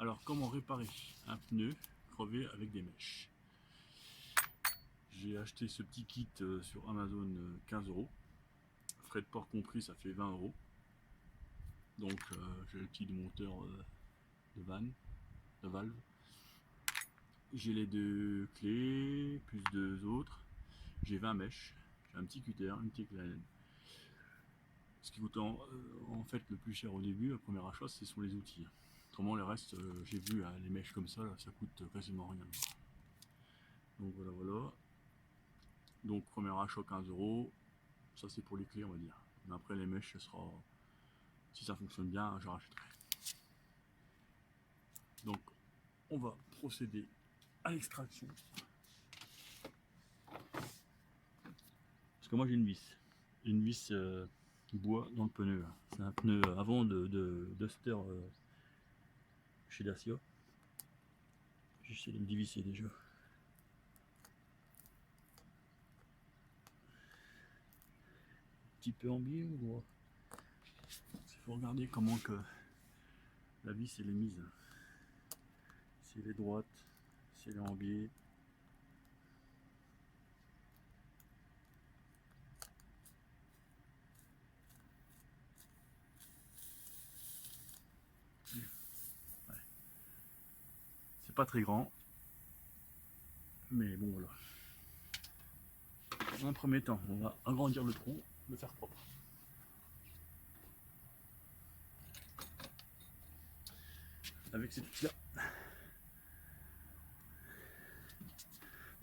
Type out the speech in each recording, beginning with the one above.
Alors, comment réparer un pneu crevé avec des mèches? J'ai acheté ce petit kit sur Amazon 15 euros. Frais de port compris, ça fait 20 euros. Donc, j'ai le petit monteur de valve. J'ai les deux clés, plus deux autres. J'ai 20 mèches. J'ai un petit cutter, une petite clé. Ce qui coûte en fait le plus cher au début, la première achat, ce sont les outils. Autrement, les restes, j'ai vu les mèches comme ça, là, ça coûte quasiment rien. Donc voilà. Donc premier achat 15 euros, ça c'est pour les clés, on va dire. Mais après les mèches, ce sera, si ça fonctionne bien, je rachèterai. Donc on va procéder à l'extraction. Parce que moi j'ai une vis bois dans le pneu. C'est un pneu avant de Duster chez Dacia. J'essaie de me dévisser déjà. Un petit peu en biais ou droit. Il faut regarder comment que la vis elle est mise. Si elle est droite, si elle est en biais. Ouais. C'est pas très grand, mais bon voilà. Dans un premier temps, on va agrandir le trou, le faire propre. Avec cet outil là.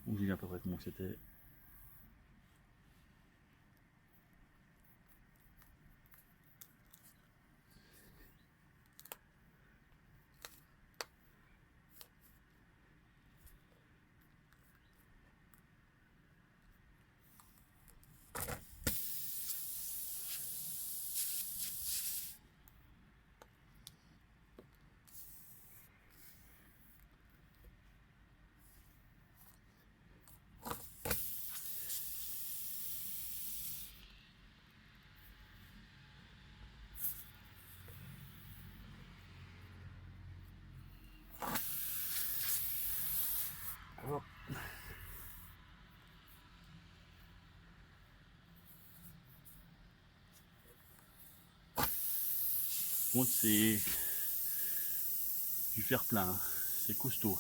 On dit à peu près comment c'était. Alors, contre c'est du fer plein, hein. C'est costaud.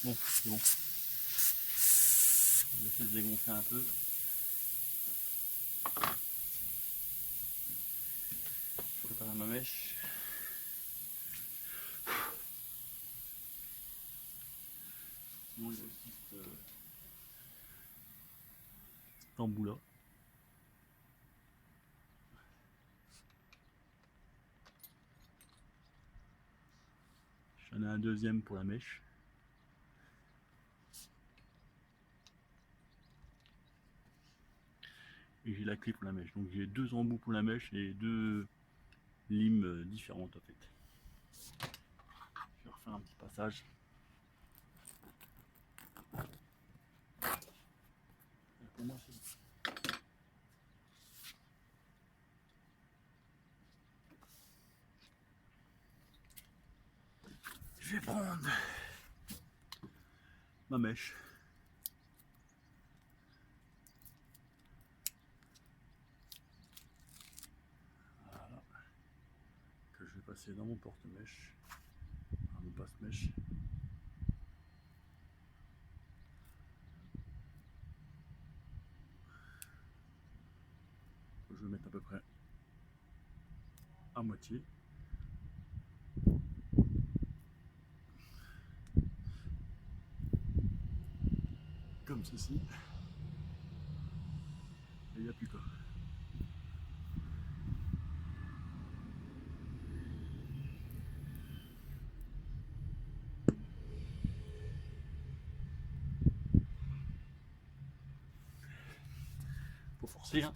Bon, c'est bon. On va laisser se dégonfler un peu. Je prépare ma mèche. Sinon, il y a aussi cet embout là. J'en ai un deuxième pour la mèche. Et j'ai la clé pour la mèche. Donc j'ai deux embouts pour la mèche et deux limes différentes en fait. Je vais refaire un petit passage. Pour moi, c'est je vais prendre ma mèche. Voilà. Que je vais passer dans mon porte-mèche. Dans mon passe-mèche. Je vais mettre à peu près à moitié. Comme ceci. Et il n'y a plus qu'à. commencer. Hein.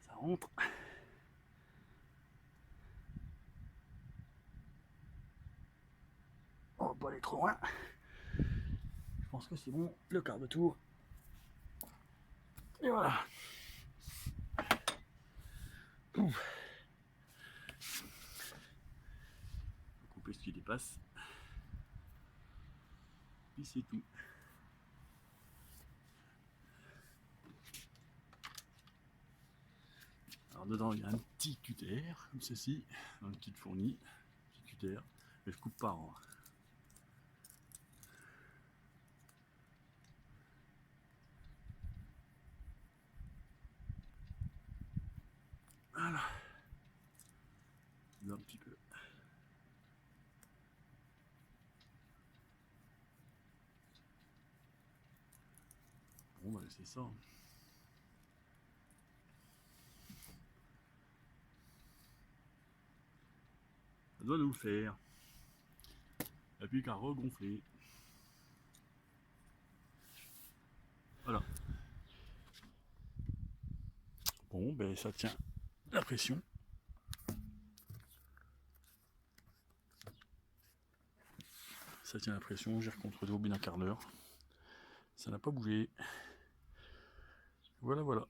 Ça rentre. On va pas aller trop loin. Je pense que c'est bon, le quart de tour. Et voilà. Ouf. Couper ce qui dépasse. Puis c'est tout. Alors dedans il y a un petit cutter, comme ceci, un kit fourni, petit cutter, mais je coupe pas en. Voilà. Un petit peu. Bon, on va laisser ça. Ça doit nous le faire. Et puis qu'à regonfler. Voilà. Bon, ben ça tient la pression. Ça tient la pression, j'ai recontrôlé au bout d'un quart d'heure. Ça n'a pas bougé. Voilà, voilà.